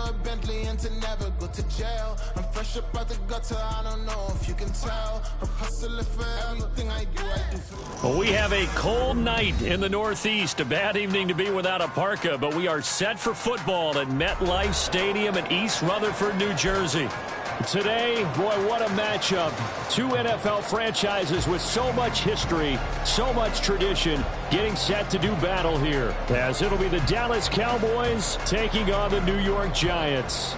a Bentley and to never go to jail. I'm fresh up out the gutter, I don't know if you can tell. I'm hustling for everything I do for... Well, we have a cold night in the Northeast. A bad evening to be without a parka, but we are set for football at MetLife Stadium in East Rutherford, New Jersey. Today, boy, what a matchup. Two NFL franchises with so much history, so much tradition, getting set to do battle here, as it'll be the Dallas Cowboys taking on the New York Giants.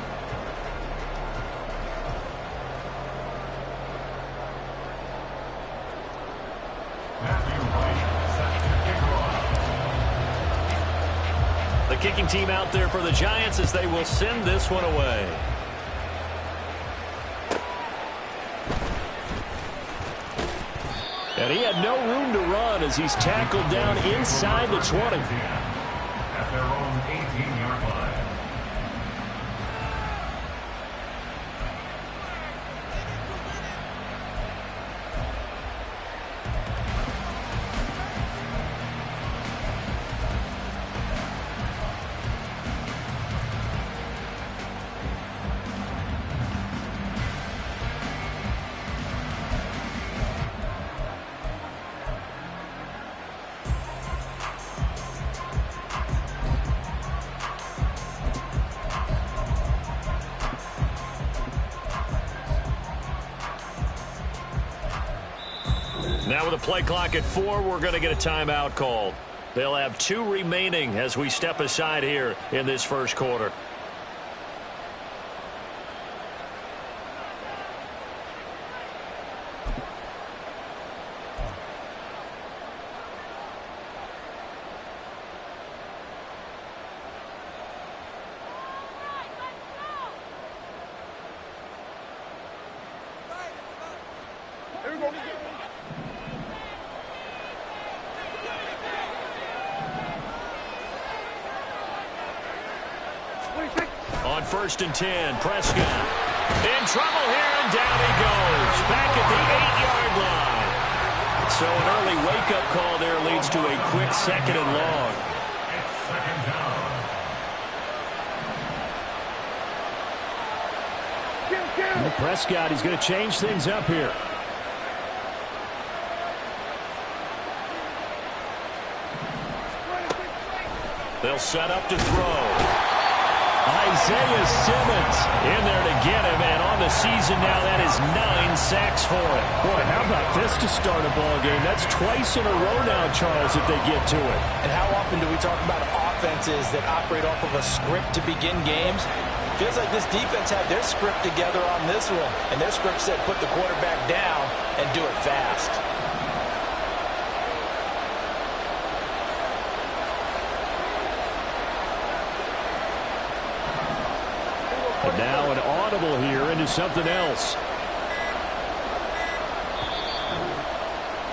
The kicking team out there for the Giants as they will send this one away. And he had no room to run as he's tackled down inside the 20. At their own 18-yard line. Now with a play clock at 4, we're going to get a timeout called. They'll have 2 remaining as we step aside here in this first quarter. On 1st and 10, Prescott in trouble here, and down he goes. Back at the 8-yard line. So an early wake-up call there leads to a quick 2nd and long. It's 2nd down. And Prescott, he's going to change things up here. They'll set up to throw. Isaiah Simmons in there to get him, and on the season now, that is 9 sacks for him. Boy, how about this to start a ball game? That's twice in a row now, Charles, if they get to it. And how often do we talk about offenses that operate off of a script to begin games? Feels like this defense had their script together on this one, and their script said put the quarterback down and do it fast. And now an audible here into something else.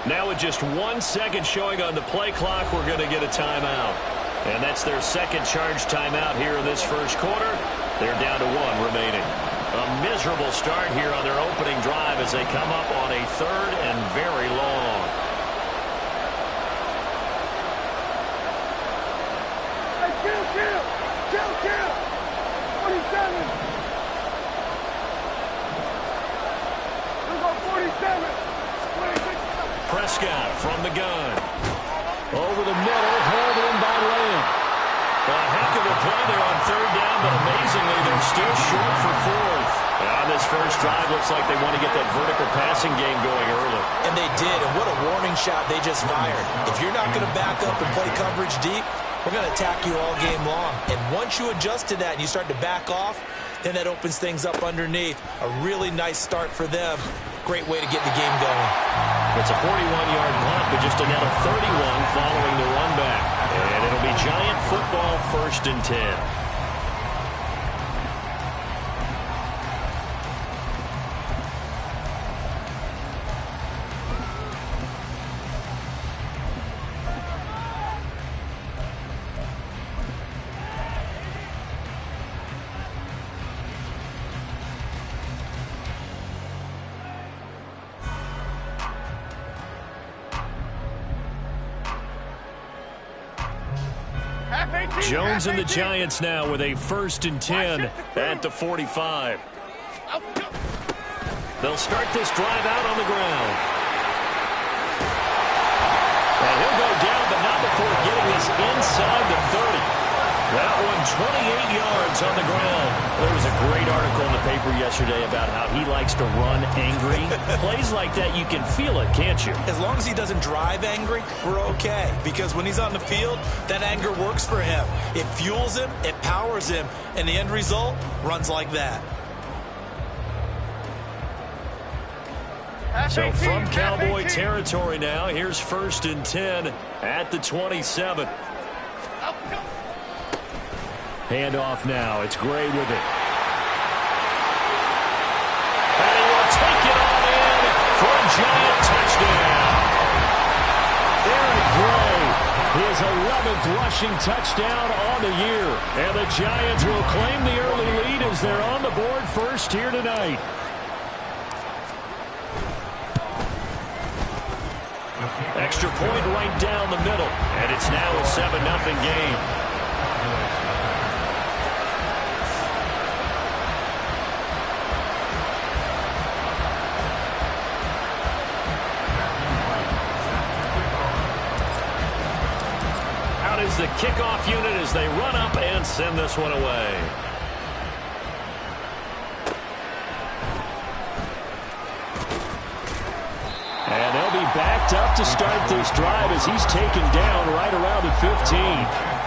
Now with just 1 second showing on the play clock, we're going to get a timeout. And that's their second charge timeout here in this first quarter. They're down to 1 remaining. A miserable start here on their opening drive as they come up on a 3rd and very long. Kill! 47! Prescott from the gun. Over the middle, hauled in by Lamb. A heck of a play there on 3rd down, but amazingly, they're still short for 4th. On this first drive, looks like they want to get that vertical passing game going early. And they did, and what a warning shot they just fired. If you're not going to back up and play coverage deep, we're going to attack you all game long. And once you adjust to that and you start to back off, then that opens things up underneath. A really nice start for them. Great way to get the game going. It's a 41-yard punt, but just a net of 31 following the run back. And it'll be Giant football, 1st and 10. Half 18! Jones and the Giants now with a 1st and 10 at the 45. They'll start this drive out on the ground. And he'll go down, but not before getting this inside the 30. That one 28 yards on the ground. There was a great article in the paper yesterday about how he likes to run angry. Plays like that, you can feel it, can't you? As long as he doesn't drive angry, we're okay. Because when he's on the field, that anger works for him. It fuels him, it powers him, and the end result runs like that. So from Cowboy territory now, here's 1st and 10 at the 27. Handoff now. It's Gray with it. And he will take it all in for a Giant touchdown. Eric Gray, his 11th rushing touchdown on the year. And the Giants will claim the early lead as they're on the board first here tonight. Extra point right down the middle. And it's now a 7-0 game. Is the kickoff unit as they run up and send this one away. And they'll be backed up to start this drive as he's taken down right around the 15.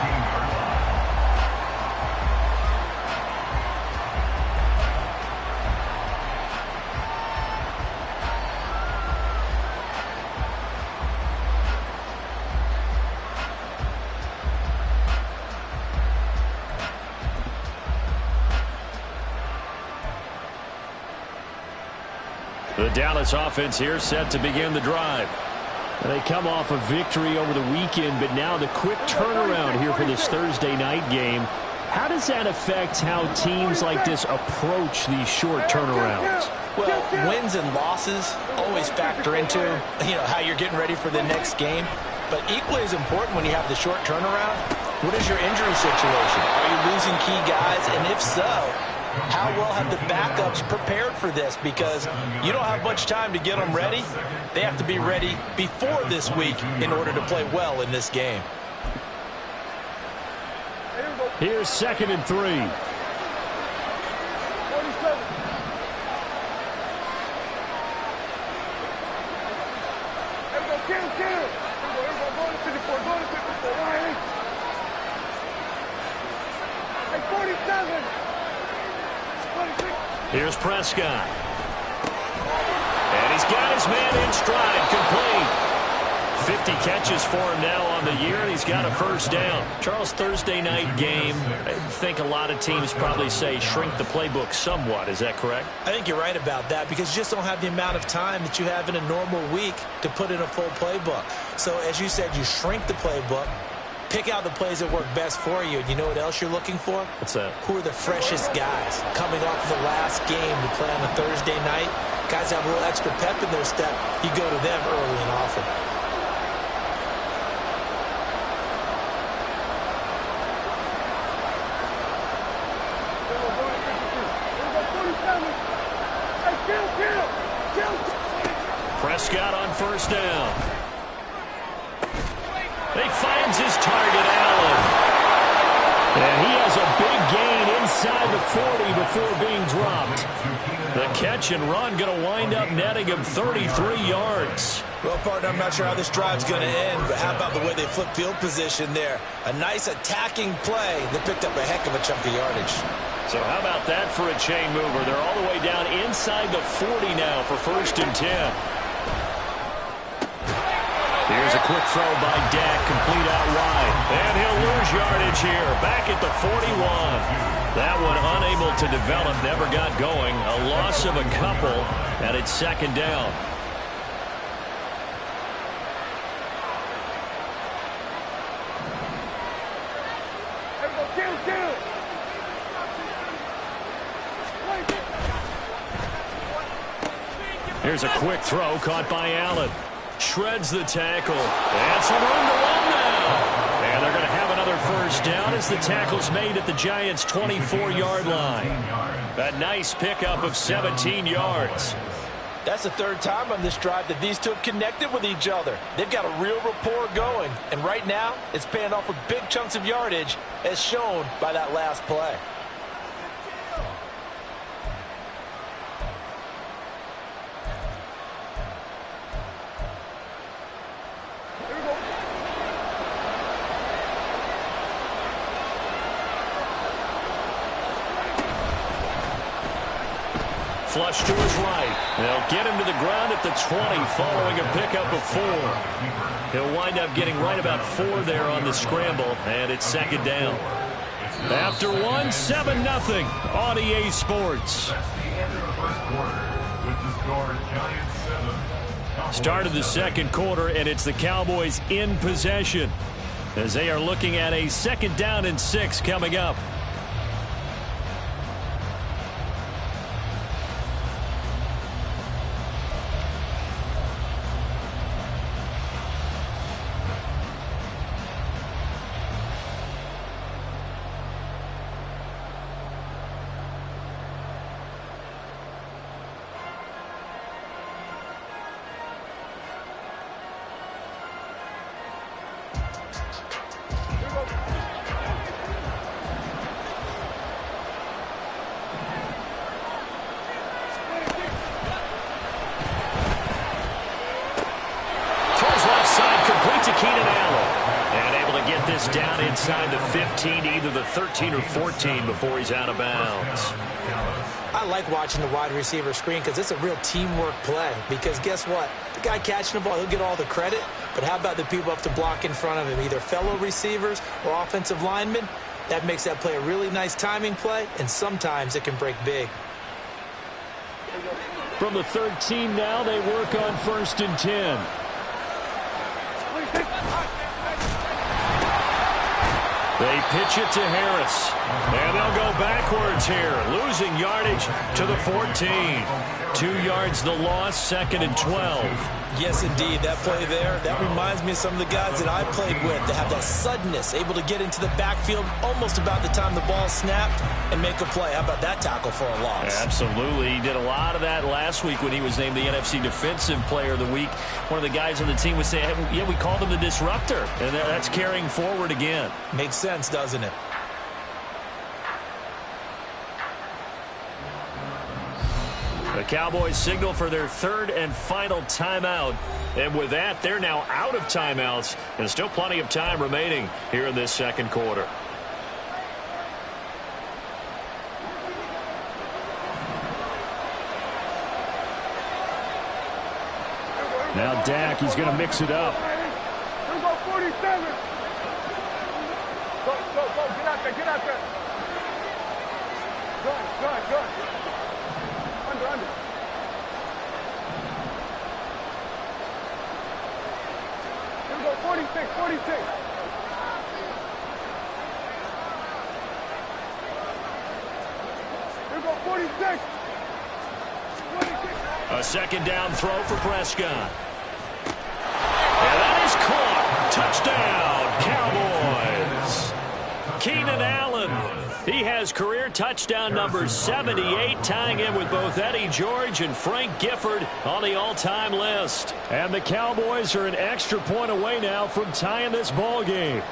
The Dallas offense here set to begin the drive. They come off a victory over the weekend, but now the quick turnaround here for this Thursday night game. How does that affect how teams like this approach these short turnarounds? Well, wins and losses always factor into, how you're getting ready for the next game. But equally as important when you have the short turnaround, what is your injury situation? Are you losing key guys? And if so, how well have the backups prepared for this? Because you don't have much time to get them ready. They have to be ready before this week in order to play well in this game. Here's 2nd and 3. 47. Here we go, kill. Here we go, go to 54, Ryan. Hey, 47. Here's Prescott. And he's got his man in stride, complete. 50 catches for him now on the year, and he's got a 1st down. Charles, Thursday night game, I think a lot of teams probably say shrink the playbook somewhat. Is that correct? I think you're right about that because you just don't have the amount of time that you have in a normal week to put in a full playbook. So, as you said, you shrink the playbook. Pick out the plays that work best for you. And you know what else you're looking for? What's that? Who are the freshest guys coming off the last game to play on a Thursday night? Guys have a little extra pep in their step. You go to them early and often. Prescott on 1st down. He finds his target, Allen. And he has a big gain inside the 40 before being dropped. The catch and run going to wind up netting him 33 yards. Well, partner, I'm not sure how this drive's going to end, but how about the way they flip field position there? A nice attacking play that picked up a heck of a chunk of yardage. So how about that for a chain mover? They're all the way down inside the 40 now for 1st and 10. Here's a quick throw by Dak, complete out wide. And he'll lose yardage here, back at the 41. That one unable to develop, never got going. A loss of a couple, and it's 2nd down. Here's a quick throw caught by Allen. Shreds the tackle. And some room to run now. And they're going to have another first down as the tackle's made at the Giants' 24-yard line. A nice pickup of 17 yards. That's the third time on this drive that these two have connected with each other. They've got a real rapport going, and right now it's paying off with big chunks of yardage as shown by that last play. Flush to his right. They'll get him to the ground at the 20 following a pickup of 4. He'll wind up getting right about 4 there on the scramble, and it's second down. After 1, 7-0 on EA Sports. Start of the second quarter, and it's the Cowboys in possession as they are looking at a 2nd down and 6 coming up. Down inside the 15, either the 13 or 14 before he's out of bounds. I like watching the wide receiver screen because it's a real teamwork play. Because guess what? The guy catching the ball, he'll get all the credit. But how about the people up to block in front of him, either fellow receivers or offensive linemen? That makes that play a really nice timing play, and sometimes it can break big. From the 13 now, they work on 1st and 10. They pitch it to Harris. And they'll go backwards here, losing yardage to the 14. 2 yards the loss, 2nd and 12. Yes, indeed. That play there, that reminds me of some of the guys that I played with that have that suddenness, able to get into the backfield almost about the time the ball snapped and make a play. How about that tackle for a loss? Absolutely. He did a lot of that last week when he was named the NFC Defensive Player of the Week. One of the guys on the team was saying, hey, yeah, we called him the disruptor. And that's carrying forward again. Makes sense, doesn't it? The Cowboys signal for their 3rd and final timeout. And with that, they're now out of timeouts. And still plenty of time remaining here in this second quarter. Now Dak, he's going to mix it up. Here we go, 47. Go, get out there, get out there. Good. Under. Here we go, 46. Here we go, 46. A 2nd down throw for Prescott. And that is caught. Touchdown, Cowboys. Keenan Allen. He has career touchdown number 78, tying in with both Eddie George and Frank Gifford on the all-time list. And the Cowboys are an extra point away now from tying this ball game.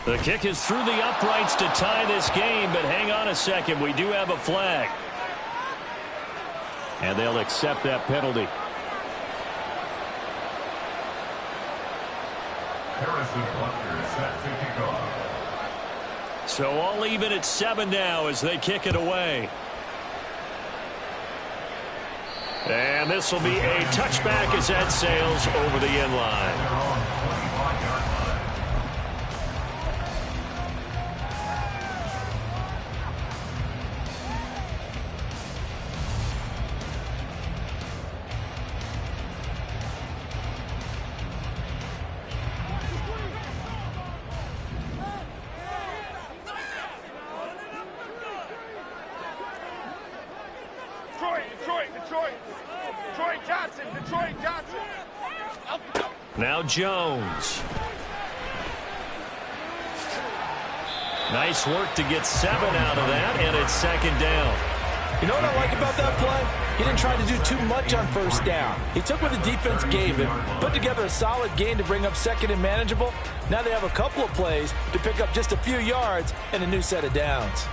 The kick is through the uprights to tie this game, but hang on a second. We do have a flag. And they'll accept that penalty. Harrison Butker set to kick off. So all even at 7 now as they kick it away. And this will be a touchback as that sails over the end line. Detroit Johnson. Now Jones. Nice work to get 7 out of that, and it's second down. You know what I like about that play? He didn't try to do too much on first down. He took what the defense gave him, put together a solid gain to bring up second and manageable. Now they have a couple of plays to pick up just a few yards and a new set of downs.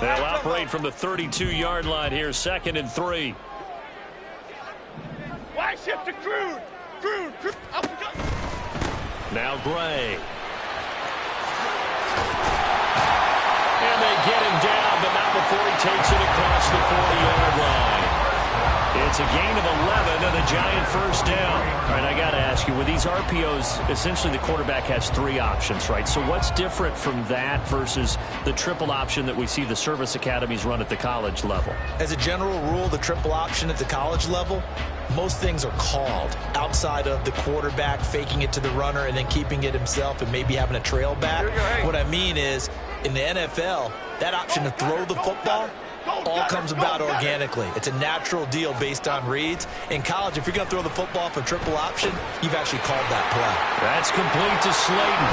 They'll operate from the 32-yard line here, 2nd and 3. Wide shift to Crude. Now Gray. And they get him down, but not before he takes it across the 40-yard line. It's a gain of 11 and a Giant first down. All right, I got to ask you, with these RPOs, essentially the quarterback has 3 options, right? So what's different from that versus the triple option that we see the service academies run at the college level? As a general rule, the triple option at the college level, most things are called outside of the quarterback faking it to the runner and then keeping it himself and maybe having a trail back. What I mean is, in the NFL, that option to throw the football all comes about organically. It's a natural deal based on reads. In college, if you're going to throw the football for triple option, you've actually called that play. That's complete to Slayton.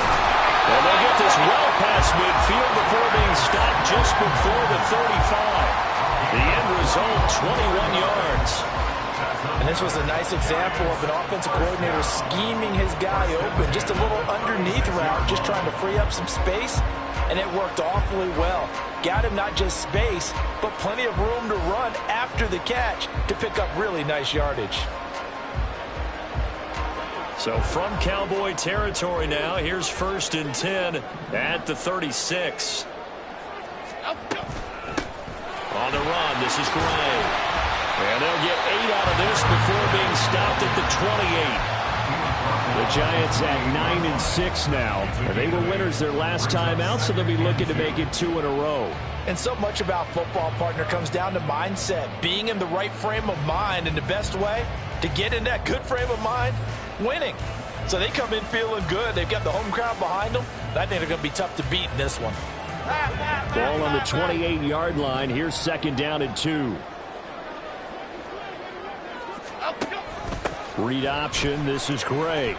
And they'll get this well past midfield before being stopped just before the 35. The end result, 21 yards. And this was a nice example of an offensive coordinator scheming his guy open. Just a little underneath route, just trying to free up some space. And it worked awfully well. Got him not just space, but plenty of room to run after the catch to pick up really nice yardage. So from Cowboy territory now, here's 1st and 10 at the 36. On the run, this is Gray. And they'll get 8 out of this before being stopped at the 28. The Giants at 9-6 now. They were winners their last time out, so they'll be looking to make it 2 in a row. And so much about football, partner, comes down to mindset. Being in the right frame of mind, and the best way to get in that good frame of mind, winning. So they come in feeling good. They've got the home crowd behind them. I think they're going to be tough to beat in this one. Ball on the 28-yard line. Here's 2nd down and 2. Read option. This is Gray. And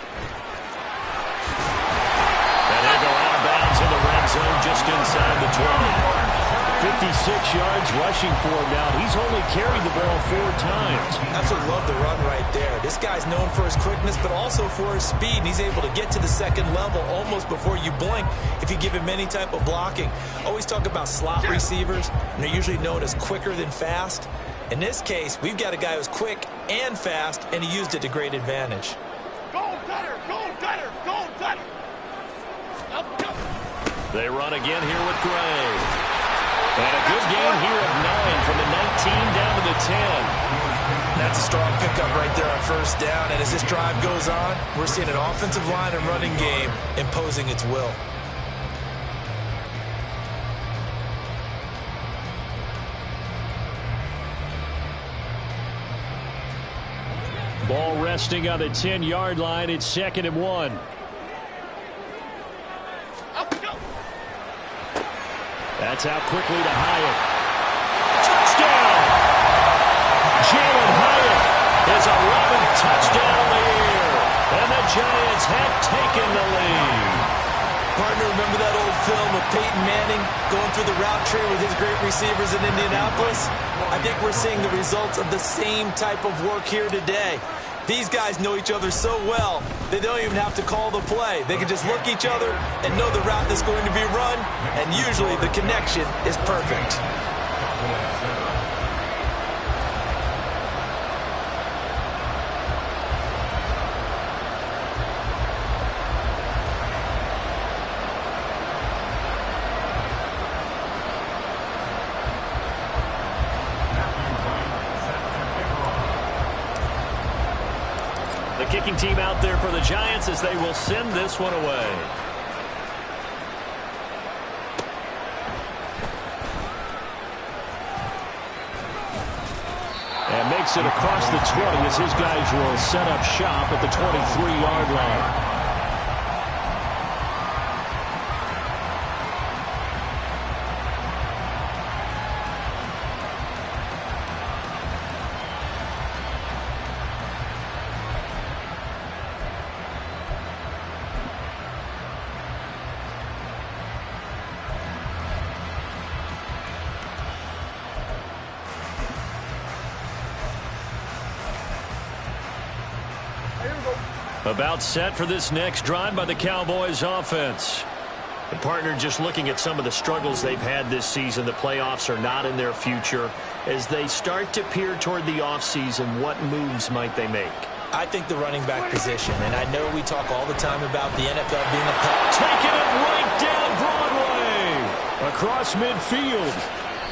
he'll go out of bounds in the red zone just inside the 20. 56 yards rushing for him now. He's only carried the ball 4 times. Absolutely love the run right there. This guy's known for his quickness, but also for his speed. And he's able to get to the 2nd level almost before you blink if you give him any type of blocking. Always talk about slot receivers, and they're usually known as quicker than fast. In this case, we've got a guy who's quick and fast, and he used it to great advantage. They run again here with Gray. And a good gain here of 9 from the 19 down to the 10. That's a strong pickup right there on 1st down. And as this drive goes on, we're seeing an offensive line and running game imposing its will. Ball resting on the 10-yard line. It's 2nd and 1. That's out quickly to Hyatt. Touchdown! Jalen Hyatt, his 11th touchdown of the year. And the Giants have taken the lead. Partner, remember that old film of Peyton Manning going through the route tree with his great receivers in Indianapolis? I think we're seeing the results of the same type of work here today. These guys know each other so well, they don't even have to call the play. They can just look each other and know the route that's going to be run, and usually the connection is perfect. The kicking team out there for the Giants as they will send this one away. And makes it across the 20 as his guys will set up shop at the 23-yard line. About set for this next drive by the Cowboys offense. The partner, just looking at some of the struggles they've had this season, the playoffs are not in their future. As they start to peer toward the offseason, what moves might they make? I think the running back position, and I know we talk all the time about the NFL being a pack. Taking it right down Broadway, across midfield.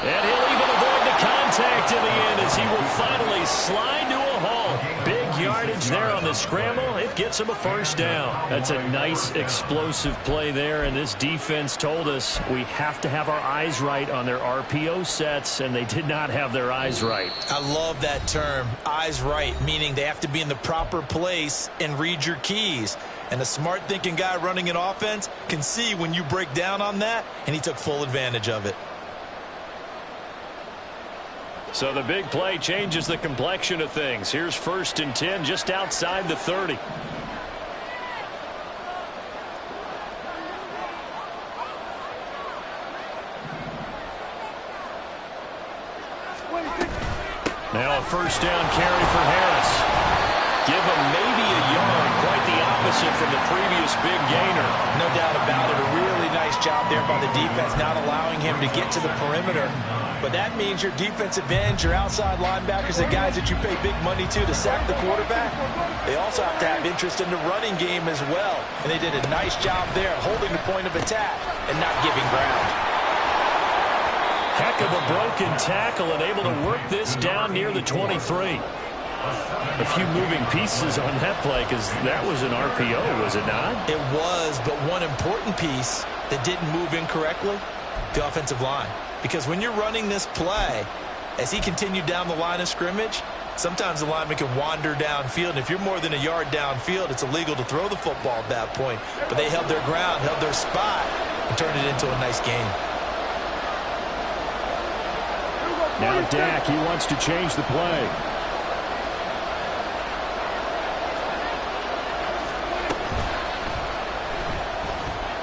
And he'll even avoid the contact in the end as he will finally slide to a halt. Big yardage there on the scramble. It gets him a first down. That's a nice explosive play there, and this defense told us we have to have our eyes right on their RPO sets, and they did not have their eyes right. I love that term, eyes right, meaning they have to be in the proper place and read your keys. And a smart thinking guy running an offense can see when you break down on that, and he took full advantage of it. So the big play changes the complexion of things. Here's 1st and 10 just outside the 30. Now a first down carry for Harris. Give him maybe a yard, quite the opposite from the previous big gainer. No doubt about it. A really nice job there by the defense, not allowing him to get to the perimeter. But that means your defensive ends, your outside linebackers, the guys that you pay big money to sack the quarterback, they also have to have interest in the running game as well. And they did a nice job there, holding the point of attack and not giving ground. Heck of a broken tackle and able to work this down near the 23. A few moving pieces on that play because that was an RPO, was it not? It was, but one important piece that didn't move incorrectly, the offensive line. Because when you're running this play, as he continued down the line of scrimmage, sometimes the lineman can wander downfield. And if you're more than a yard downfield, it's illegal to throw the football at that point. But they held their ground, held their spot, and turned it into a nice game. Now Dak, he wants to change the play.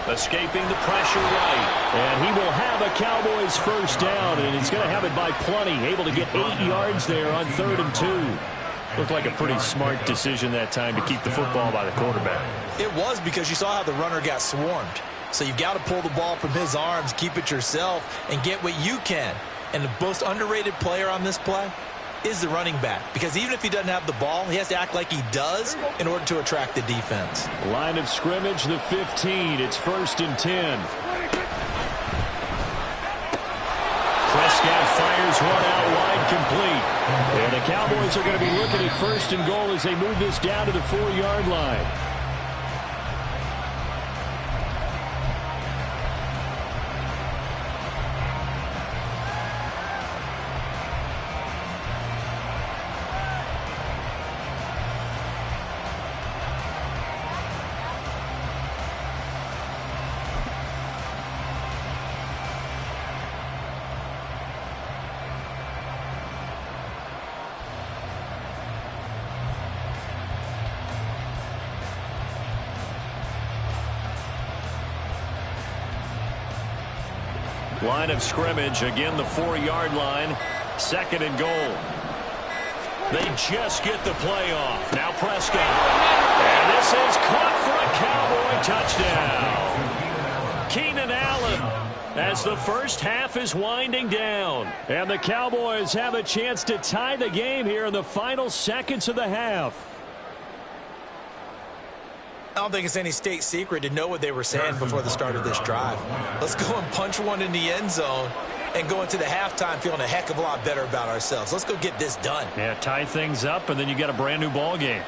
Escaping the pressure right. And he will have a Cowboys first down, and he's going to have it by plenty. Able to get 8 yards there on 3rd and 2. Looked like a pretty smart decision that time to keep the football by the quarterback. It was, because you saw how the runner got swarmed. So you've got to pull the ball from his arms, keep it yourself, and get what you can. And the most underrated player on this play is the running back. Because even if he doesn't have the ball, he has to act like he does in order to attract the defense. Line of scrimmage, the 15. It's 1st and 10. Prescott fires one out wide, complete. And the Cowboys are going to be looking at 1st and goal as they move this down to the 4-yard line. Line of scrimmage, again the 4-yard line, 2nd and goal. They just get the play off. Now Prescott. And this is caught for a Cowboy touchdown. Keenan Allen as the first half is winding down. And the Cowboys have a chance to tie the game here in the final seconds of the half. I don't think it's any state secret to know what they were saying before the start of this drive. Let's go and punch one in the end zone and go into the halftime feeling a heck of a lot better about ourselves. Let's go get this done. Yeah, tie things up, and then you get a brand new ball game.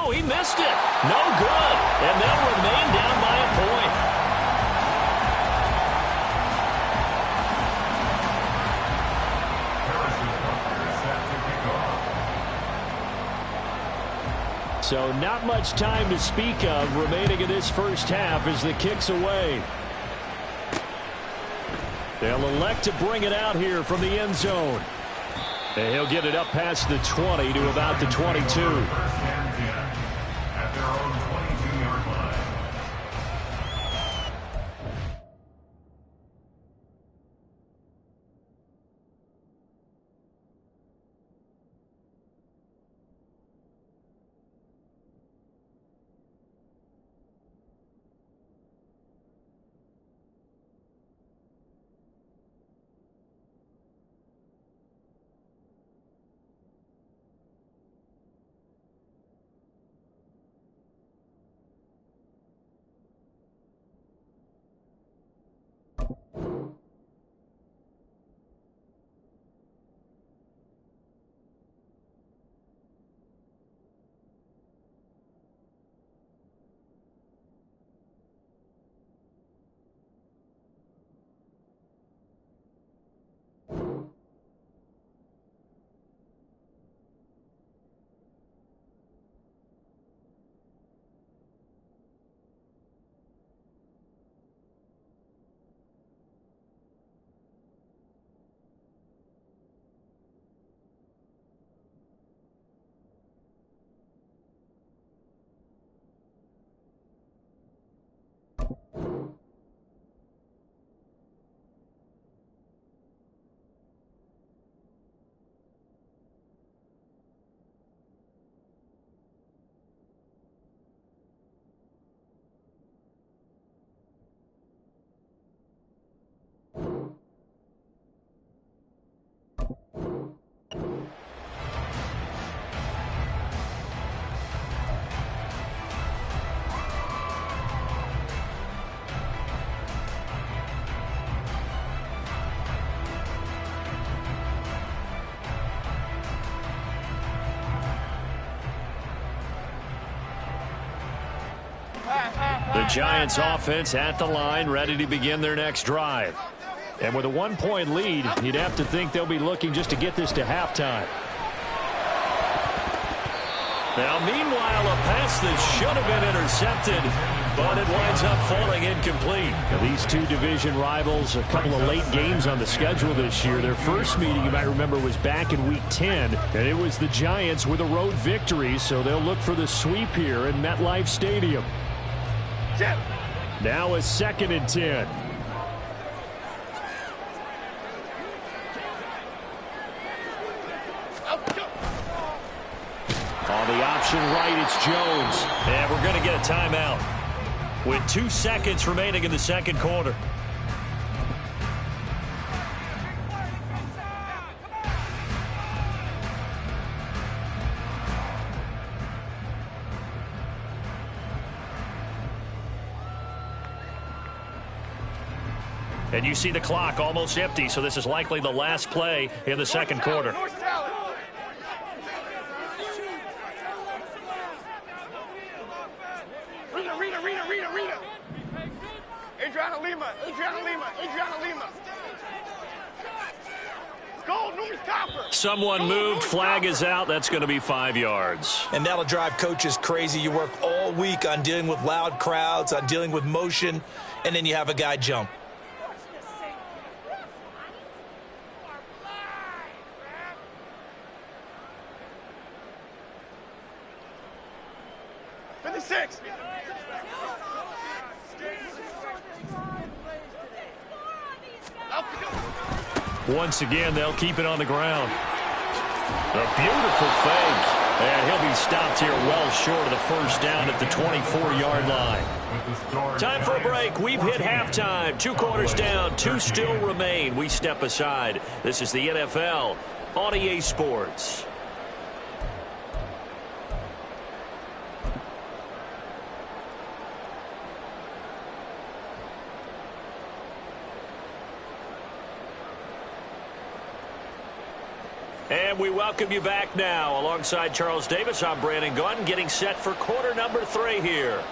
He missed it. So not much time to speak of remaining in this first half as the kick's away. They'll elect to bring it out here from the end zone. And he'll get it up past the 20 to about the 22. First and 10 at their own 22-yard line. The Giants offense at the line, ready to begin their next drive. And with a 1-point lead, you'd have to think they'll be looking just to get this to halftime. Now, meanwhile, a pass that should have been intercepted, but it winds up falling incomplete. Now, these two division rivals, a couple of late games on the schedule this year. Their first meeting, you might remember, was back in Week 10, and it was the Giants with a road victory, so they'll look for the sweep here in MetLife Stadium. Now a 2nd and 10. On the option right, it's Jones. And we're going to get a timeout with 2 seconds remaining in the second quarter. And you see the clock almost empty, so this is likely the last play in the second quarter. Rita. Adriana Lima. Gold, North Copper. Someone moved, flag is out. That's going to be 5 yards. And that'll drive coaches crazy. You work all week on dealing with loud crowds, on dealing with motion, and then you have a guy jump. Once again, they'll keep it on the ground. A beautiful fake. And he'll be stopped here well short of the first down at the 24-yard line. Time for a break. We've hit halftime. 2 quarters down. 2 still remain. We step aside. This is the NFL on EA Sports. And we welcome you back now. Alongside Charles Davis, I'm Brandon Gunn, getting set for quarter number 3 here.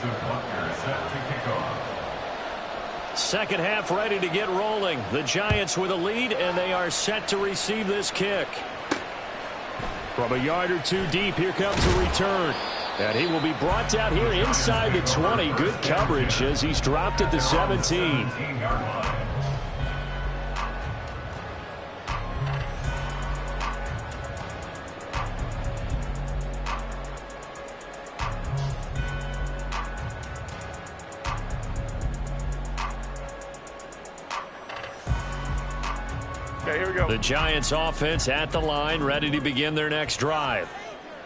Defensive punter set to kick off. Second half ready to get rolling. The Giants with a lead, and they are set to receive this kick. From a yard or two deep, here comes a return. And he will be brought down here inside the 20. Good coverage as he's dropped at the 17. 17-yard line. Okay, here we go. The Giants offense at the line, ready to begin their next drive.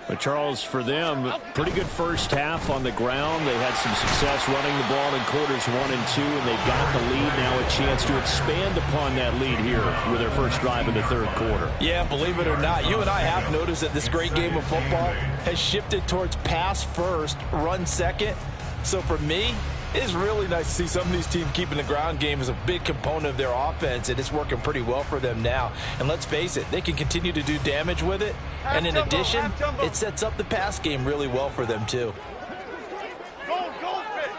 But Charles, for them, pretty good first half on the ground. They had some success running the ball in quarters 1 and 2, and they've got the lead. Now a chance to expand upon that lead here with their first drive in the third quarter. Yeah, believe it or not, you and I have noticed that this great game of football has shifted towards pass first, run second. So for me, it's really nice to see some of these teams keeping the ground game as a big component of their offense, and it's working pretty well for them now. And let's face it, they can continue to do damage with it. And in addition, it sets up the pass game really well for them, too. Goldfish!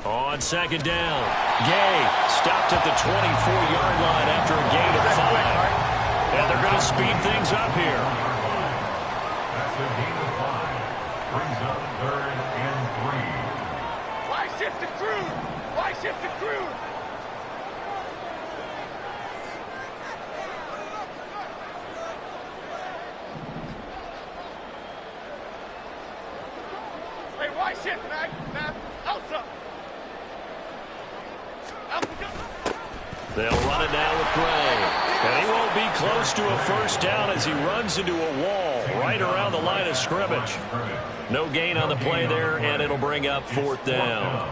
On second down, Gay stopped at the 24-yard line after a gain of 5. And they're going to speed things up here. That's a gain of 5. Brings up 3rd and 3. Why shift the crew? Why shift the crew? Hey, why shift, Mac? Outside. They'll run it now with Gray. And he won't be close to a first down as he runs into a wall right around the line of scrimmage. No gain on the play there, and it'll bring up 4th down.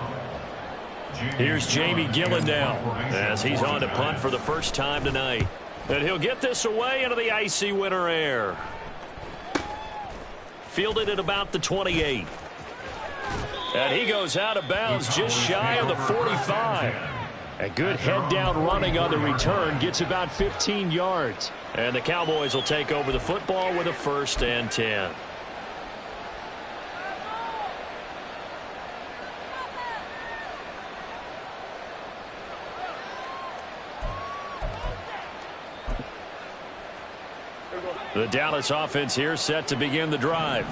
Here's Jamie Gillen now as he's on to punt for the first time tonight. And he'll get this away into the icy winter air. Fielded at about the 28. And he goes out of bounds just shy of the 45. A good head-down running on the return gets about 15 yards. And the Cowboys will take over the football with a 1st and 10. The Dallas offense here set to begin the drive.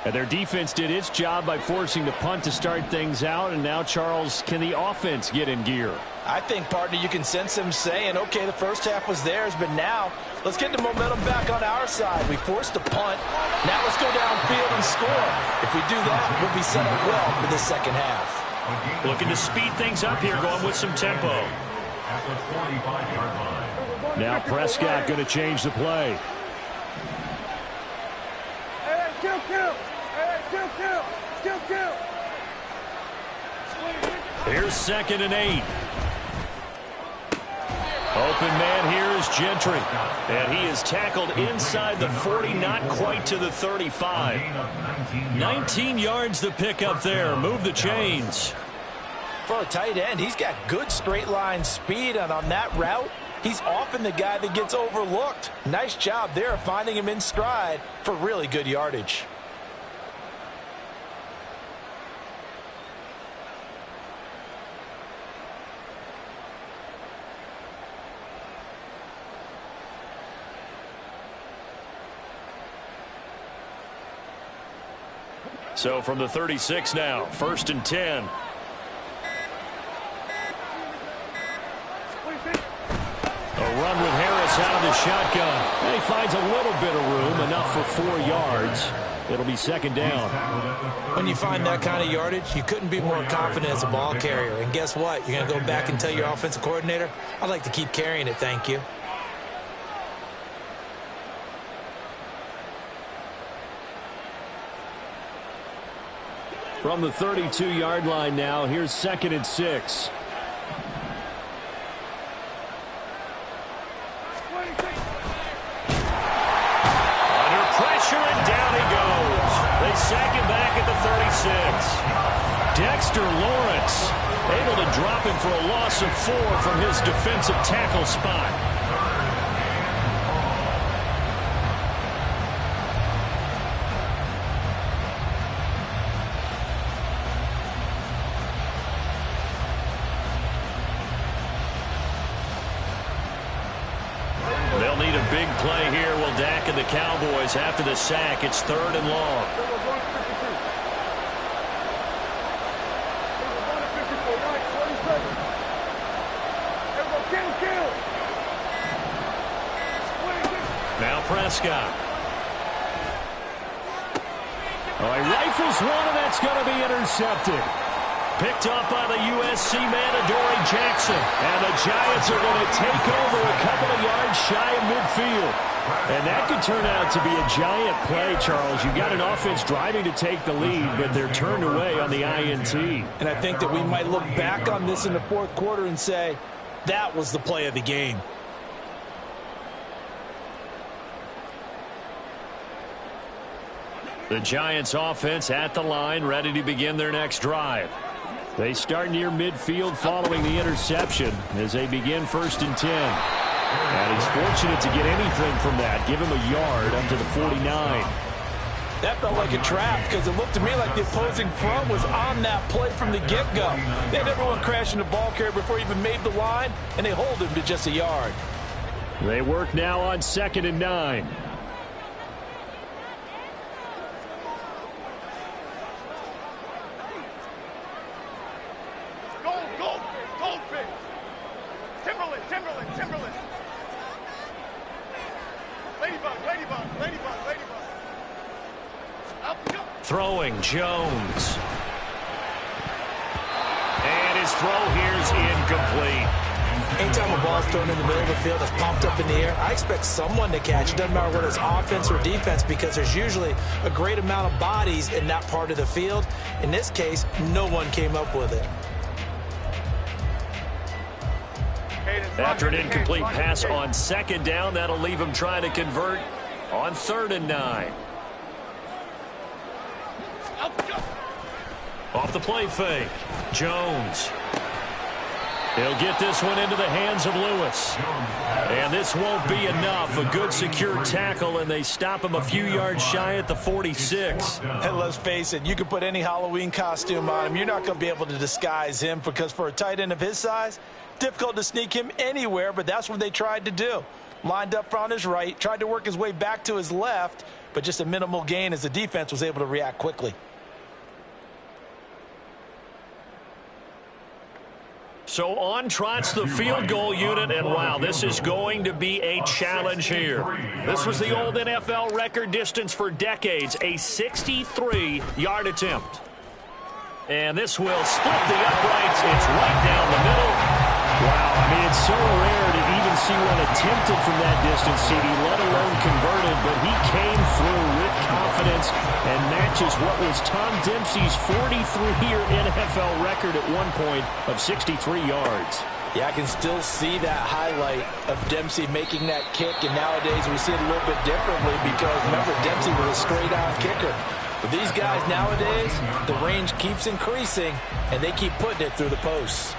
And their defense did its job by forcing the punt to start things out. And now, Charles, can the offense get in gear? I think, partner, you can sense them saying, okay, the first half was theirs, but now let's get the momentum back on our side. We forced a punt. Now let's go downfield and score. If we do that, we'll be set up well for the second half. Looking to speed things up here, going with some tempo. At the 45-yard line. Now Prescott going to change the play. Hey, kill! Hey, kill! Here's 2nd and 8. Open man here is Gentry. And he is tackled inside the 40, not quite to the 35. 19 yards the pickup there. Move the chains. For a tight end, he's got good straight line speed, and on that route, he's often the guy that gets overlooked. Nice job there finding him in stride for really good yardage. So from the 36 now, 1st and 10. A run with Harris out of the shotgun. And he finds a little bit of room, enough for 4 yards. It'll be 2nd down. When you find that kind of yardage, you couldn't be more confident as a ball carrier. And guess what? You're going to go back and tell your offensive coordinator, I'd like to keep carrying it, thank you. From the 32-yard line now, here's 2nd and 6. Under pressure, and down he goes. They sack him back at the 36. Dexter Lawrence able to drop him for a loss of 4 from his defensive tackle spot. need a big play here. Will Dak and the Cowboys after the sack. It's 3rd and long. Now Prescott. Oh, he rifles one, and that's going to be intercepted. Picked up by the USC man, Adoree Jackson. And the Giants are going to take over a couple of yards shy of midfield. And that could turn out to be a giant play, Charles. You've got an offense driving to take the lead, but they're turned away on the INT. And I think that we might look back on this in the 4th quarter and say, that was the play of the game. The Giants offense at the line, ready to begin their next drive. They start near midfield following the interception as they begin 1st and 10. And he's fortunate to get anything from that. Give him a yard up to the 49. That felt like a trap because it looked to me like the opposing front was on that play from the get-go. They had everyone crashing the ball carrier before he even made the line, and they hold him to just a yard. They work now on 2nd and 9. Throwing Jones. And his throw here's incomplete. Anytime a ball's thrown in the middle of the field that's pumped up in the air, I expect someone to catch. It doesn't matter whether it's offense or defense because there's usually a great amount of bodies in that part of the field. In this case, no one came up with it. After an incomplete pass on 2nd down, that'll leave him trying to convert on 3rd and 9. Off the play fake, Jones. He'll get this one into the hands of Lewis. And this won't be enough. A good secure tackle, and they stop him a few yards shy at the 46. And let's face it, you can put any Halloween costume on him. You're not going to be able to disguise him because for a tight end of his size, difficult to sneak him anywhere, but that's what they tried to do. Lined up on his right, tried to work his way back to his left, but just a minimal gain as the defense was able to react quickly. So on trots the field goal unit, and wow, this is going to be a challenge here. This was the old NFL record distance for decades, a 63-yard attempt. And this will split the uprights. It's right down the middle. Wow, I mean, it's so rare to even see one attempted from that distance, CD, let alone converted, but he came through with confidence and matches what was Tom Dempsey's 43-year NFL record at one point of 63 yards. Yeah, I can still see that highlight of Dempsey making that kick, and nowadays we see it a little bit differently because, remember, Dempsey was a straight-on kicker. But these guys nowadays, the range keeps increasing, and they keep putting it through the posts.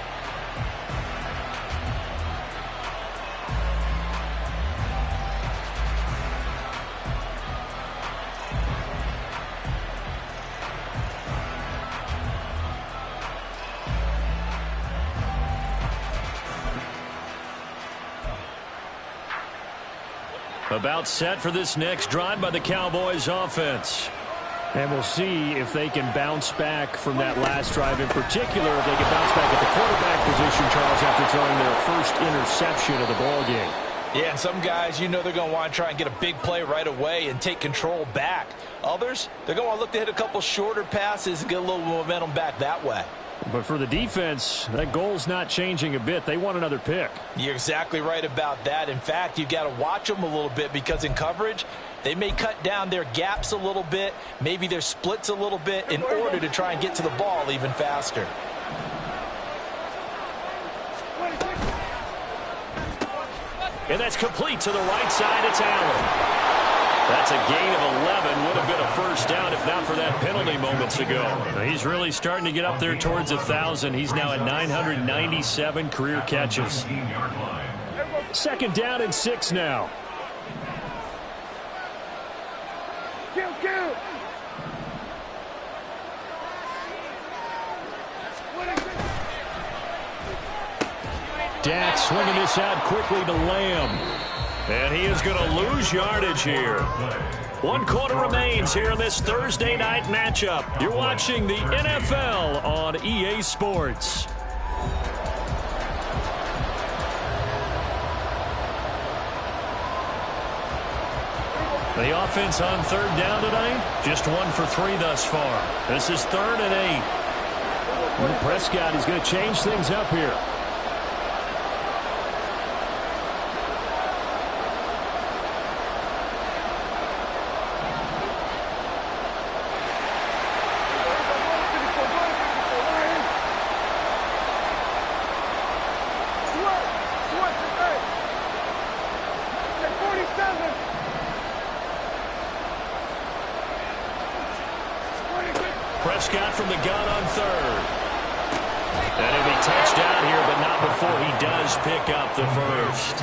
About set for this next drive by the Cowboys offense. And we'll see if they can bounce back from that last drive, in particular if they can bounce back at the quarterback position, Charles, after throwing their first interception of the ballgame. Yeah, and some guys, you know they're going to want to try and get a big play right away and take control back. Others, they're going to want to look to hit a couple shorter passes and get a little momentum back that way. But for the defense, that goal's not changing a bit. They want another pick. You're exactly right about that. In fact, you've got to watch them a little bit because in coverage, they may cut down their gaps a little bit, maybe their splits a little bit in order to try and get to the ball even faster. And that's complete to the right side. It's Allen. That's a gain of 11. Would have been a first down if not for that penalty moments ago. He's really starting to get up there towards 1,000. He's now at 997 career catches. 2nd down and 6 now. Dak swinging this out quickly to Lamb. And he is going to lose yardage here. 1 quarter remains here in this Thursday night matchup. You're watching the NFL on EA Sports. The offense on 3rd down tonight, just 1 for 3 thus far. This is 3rd and 8. And Prescott is going to change things up here. Prescott from the gun on 3rd. And he'll be touchdown here, but not before he does pick up the first.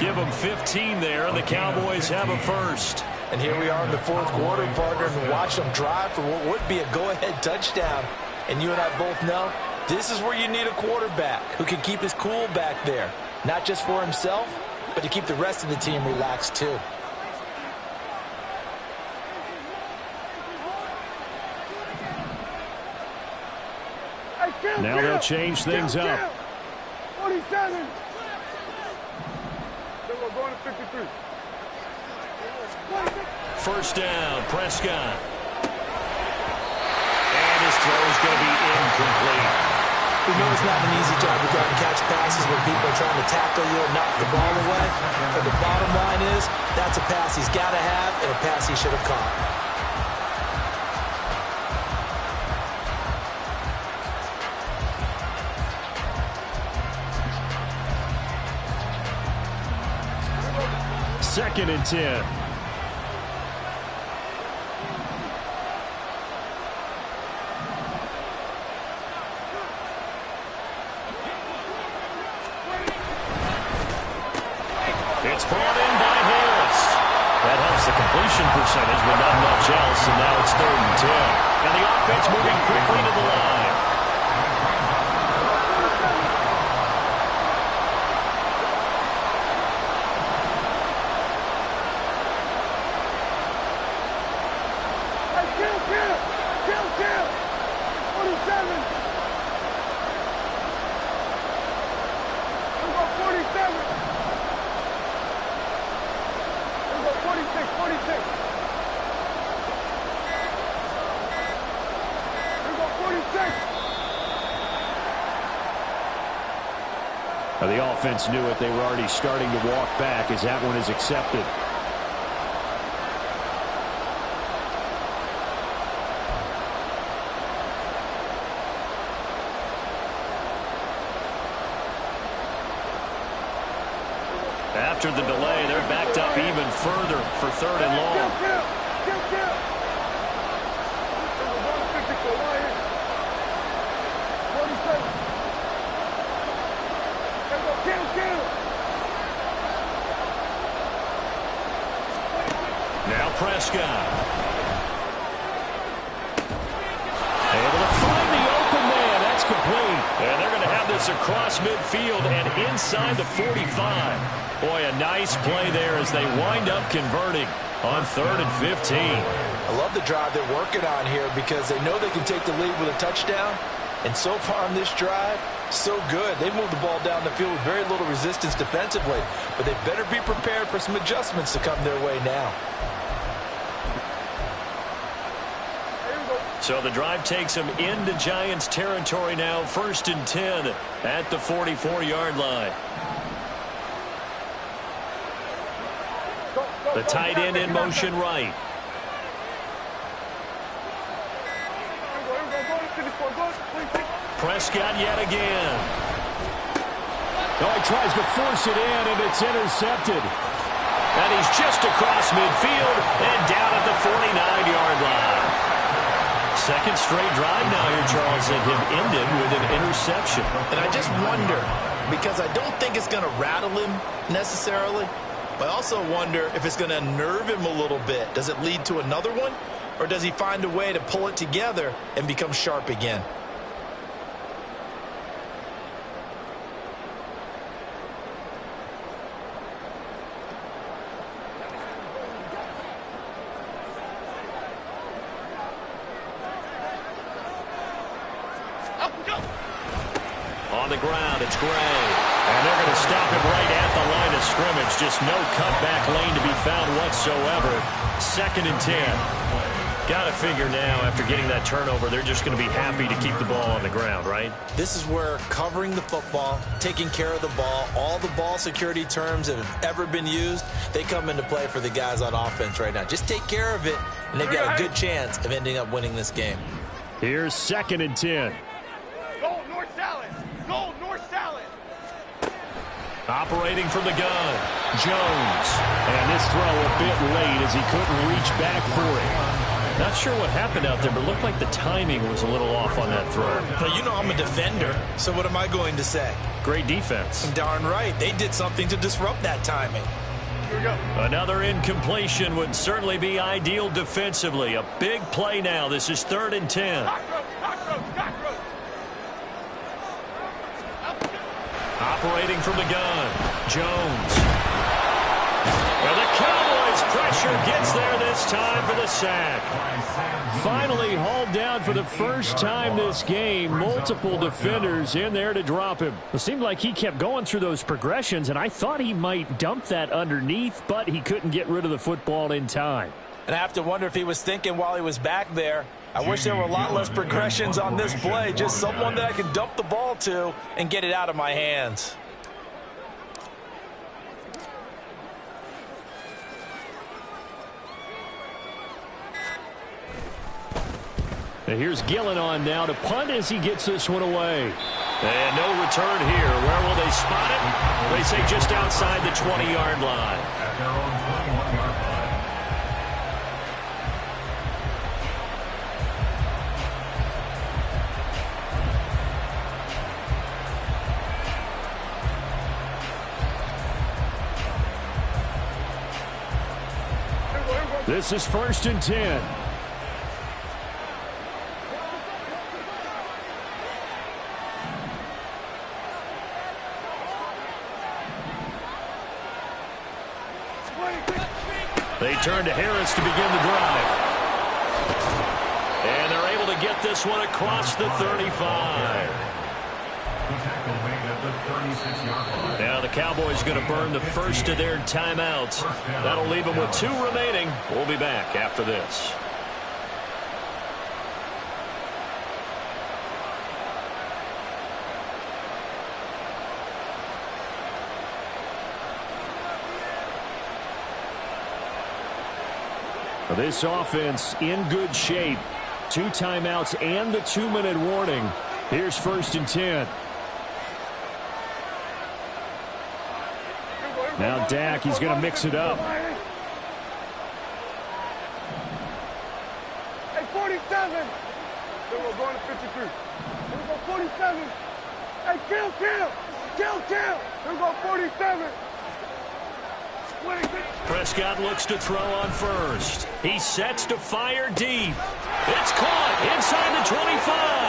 Give him 15 there, and the Cowboys have a first. And here we are in the 4th quarter, partner, and watch them drive for what would be a go-ahead touchdown. And you and I both know this is where you need a quarterback who can keep his cool back there. Not just for himself, but to keep the rest of the team relaxed too. Now they'll change things up. 47. Then we're going to 53. First down, Prescott. And his throw is going to be incomplete. We know it's not an easy job to go out and catch passes when people are trying to tackle you and knock the ball away. But the bottom line is, that's a pass he's got to have and a pass he should have caught. Second and 10. It's brought in by Harris. That helps the completion percentage, but not much else, and now it's 3rd and 10. And the offense moving quickly to the line. The offense knew it. They were already starting to walk back as that one is accepted. After the delay, they're backed up even further for 3rd and long. Now Prescott. Able to find the open man. That's complete. And they're going to have this across midfield and inside the 45. Boy, a nice play there as they wind up converting on 3rd and 15. I love the drive they're working on here because they know they can take the lead with a touchdown. And so far on this drive, so good. They moved the ball down the field with very little resistance defensively. But they better be prepared for some adjustments to come their way now. So the drive takes them into Giants territory now. 1st and 10 at the 44-yard line. The tight end in motion right. Prescott yet again. Oh, he tries to force it in, and it's intercepted. And he's just across midfield and down at the 49-yard line. Second straight drive now here, Charles, that have ended with an interception. And I just wonder, because I don't think it's going to rattle him necessarily, but I also wonder if it's going to nerve him a little bit. Does it lead to another one? Or does he find a way to pull it together and become sharp again? On the ground, it's Gray. And they're going to stop him right at the line of scrimmage. Just no cutback lane to be found whatsoever. 2nd and 10. Got to figure now, after getting that turnover, they're just going to be happy to keep the ball on the ground, right? This is where covering the football, taking care of the ball, all the ball security terms that have ever been used, they come into play for the guys on offense right now. Just take care of it, and they've got a good chance of ending up winning this game. Here's 2nd and 10. Go, North Salad. Go, North Salad. Operating from the gun, Jones. And this throw a bit late as he couldn't reach back for it. Not sure what happened out there, but it looked like the timing was a little off on that throw. But you know I'm a defender, so what am I going to say? Great defense. Darn right. They did something to disrupt that timing. Here we go. Another incompletion would certainly be ideal defensively. A big play now. This is 3rd and 10. Cockroach. Operating from the gun, Jones. Well, the Cowboys pressure gets there this time for the sack. Finally hauled down for the first time this game. Multiple defenders in there to drop him. It seemed like he kept going through those progressions, and I thought he might dump that underneath, but he couldn't get rid of the football in time. And I have to wonder if he was thinking while he was back there, I wish there were a lot less progressions on this play. Just someone that I can dump the ball to and get it out of my hands. And here's Gillen on now to punt as he gets this one away. And no return here. Where will they spot it? They say just outside the 20-yard line. At their own 21-yard line. This is 1st and 10. They turn to Harris to begin the drive. And they're able to get this one across the 35. The tackle made at the 36-yard line. Now the Cowboys going to burn the first of their timeouts. That'll leave them with 2 remaining. We'll be back after this. This offense in good shape. 2 timeouts and the 2-minute warning. Here's 1st and 10. Now Dak, he's going to mix it up. Hey, 47. Then we're going to 53. Then we go 47. Hey, kill. Then we go 47. Prescott looks to throw on first. He sets to fire deep. It's caught inside the 25.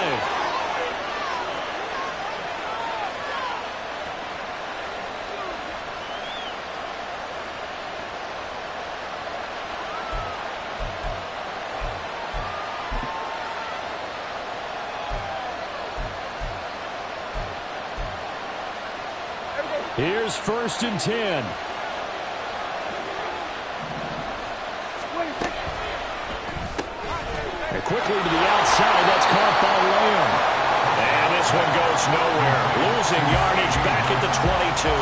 Here's 1st and 10. And quickly to the outside. That's caught by Lamb. And this one goes nowhere. Losing yardage back at the 22.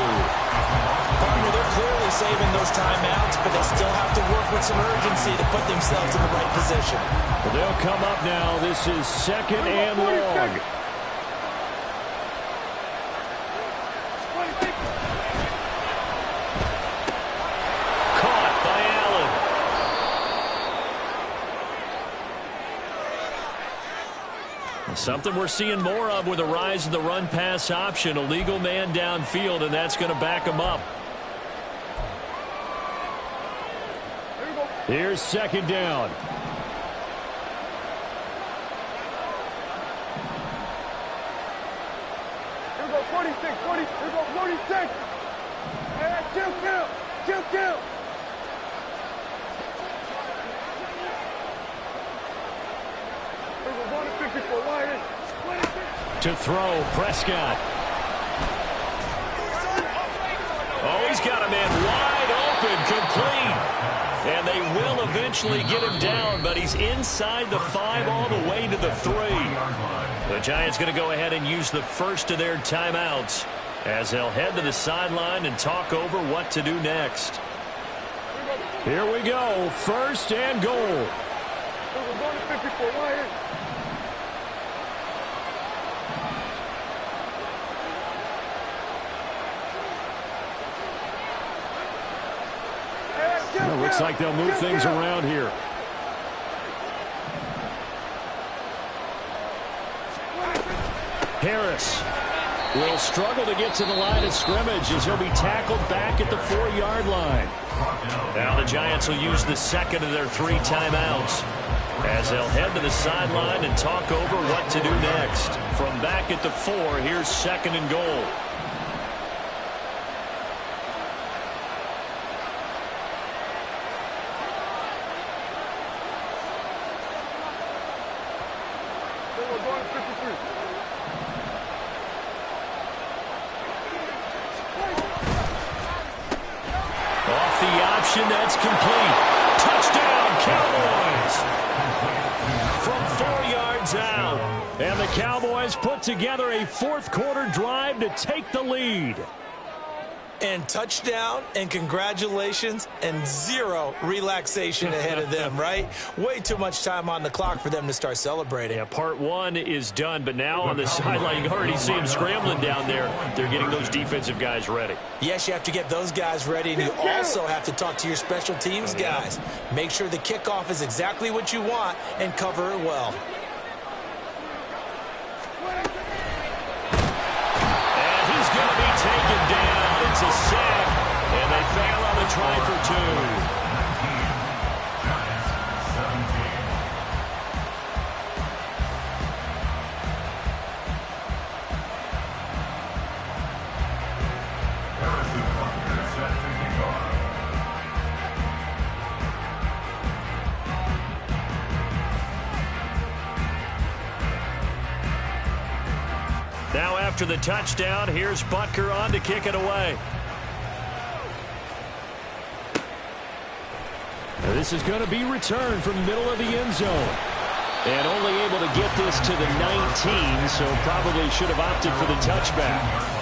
Partner, they're clearly saving those timeouts, but they still have to work with some urgency to put themselves in the right position. Well, they'll come up now. This is 2nd and long. Something we're seeing more of with the rise of the run-pass option. A legal man downfield, and that's going to back him up. Here's 2nd down. Here we go 46. Here we go 46. Hey, kill. To throw, Prescott. He's got a man wide open, complete. And they will eventually get him down, but he's inside the 5 all the way to the 3. The Giants going to go ahead and use the first of their timeouts as they'll head to the sideline and talk over what to do next. Here we go, first and goal. We're going to 54 right here. Well, looks like they'll move things around here. Harris will struggle to get to the line of scrimmage as he'll be tackled back at the 4-yard line. Now the Giants will use the second of their 3 timeouts as they'll head to the sideline and talk over what to do next. From back at the 4, here's second and goal. That's complete. Touchdown, Cowboys! From 4 yards out. And the Cowboys put together a fourth-quarter drive to take the lead. And touchdown, and congratulations, and 0 relaxation ahead of them, right? Way too much time on the clock for them to start celebrating. Yeah, part 1 is done, but now on the sideline, you can already see them scrambling down there. They're getting those defensive guys ready. Yes, you have to get those guys ready, and you also have to talk to your special teams guys. Make sure the kickoff is exactly what you want and cover it well. And he's going to be taken down. It's a sack, and they fail on the try for 2. Now after the touchdown, here's Butker on to kick it away. Now this is going to be returned from the middle of the end zone. And only able to get this to the 19, so probably should have opted for the touchback.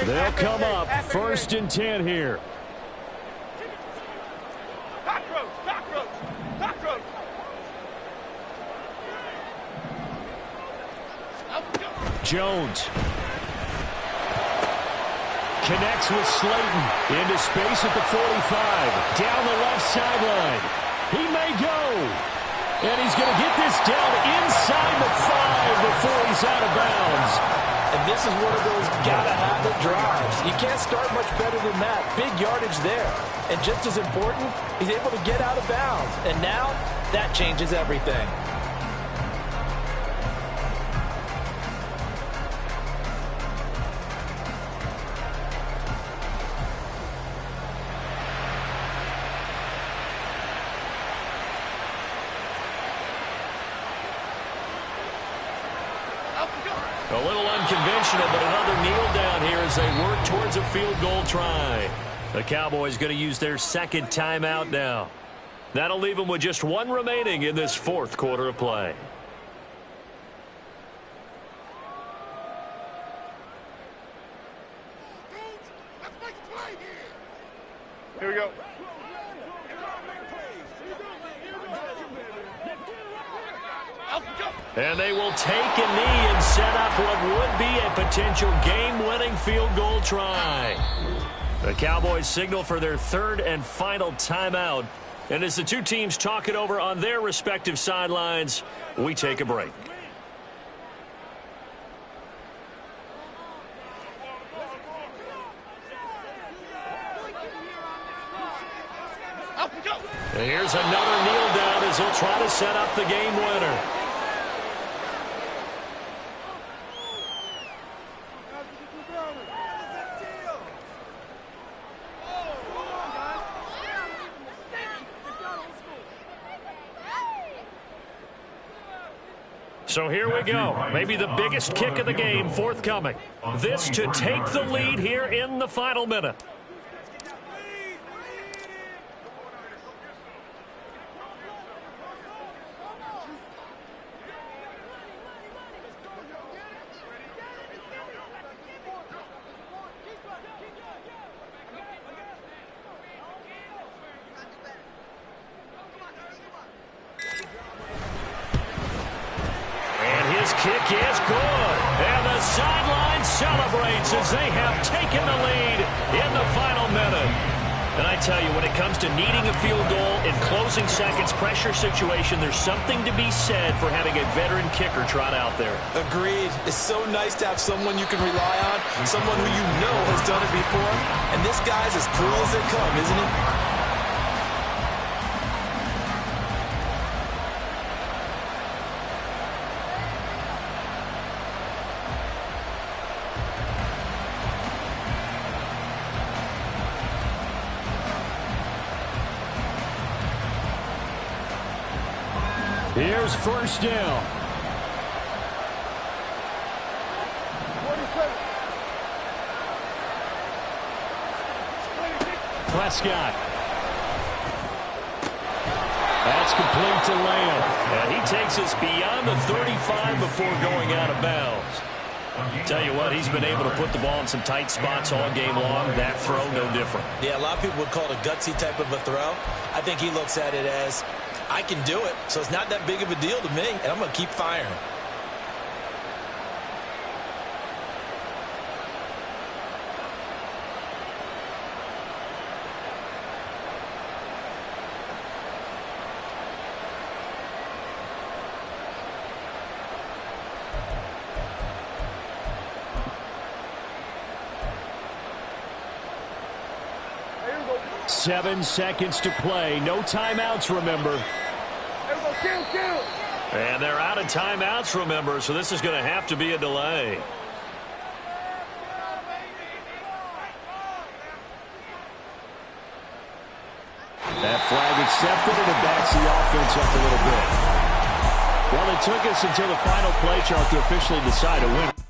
They'll come up first and 10 here. Jones connects with Slayton into space at the 45. Down the left sideline. He may go. And he's going to get this down inside the 5 before he's out of bounds. And this is one of those gotta-have-it drives. You can't start much better than that. Big yardage there. And just as important, he's able to get out of bounds. And now, that changes everything. A little unconventional, but another kneel down here as they work towards a field goal try. The Cowboys going to use their second timeout now. That'll leave them with just 1 remaining in this fourth quarter of play. Here we go. And they will take a knee and set up what would be a potential game-winning field goal try. The Cowboys signal for their third and final timeout. And as the two teams talk it over on their respective sidelines, we take a break. And here's another kneel down as he'll try to set up the game winner. So here we go. Maybe the biggest kick of the game forthcoming. This to take the lead here in the final minute. Kick is good, and the sideline celebrates as they have taken the lead in the final minute. And I tell you, when it comes to needing a field goal in closing seconds pressure situation, there's something to be said for having a veteran kicker trot out there. Agreed. It's so nice to have someone you can rely on, someone who you know has done it before. And this guy's as cool as they come, isn't he? Here's first down. Prescott. That's complete to Lamb. And he takes us beyond the 35 before going out of bounds. Tell you what, he's been able to put the ball in some tight spots all game long. That throw, no different. Yeah, a lot of people would call it a gutsy type of a throw. I think he looks at it as, I can do it, so it's not that big of a deal to me, and I'm going to keep firing. Here we go. 7 seconds to play. No timeouts, remember. Here we go. Kill. And they're out of timeouts, remember, so this is going to have to be a delay. That flag accepted, and it backs the offense up a little bit. Well, it took us until the final play chart to officially decide a win.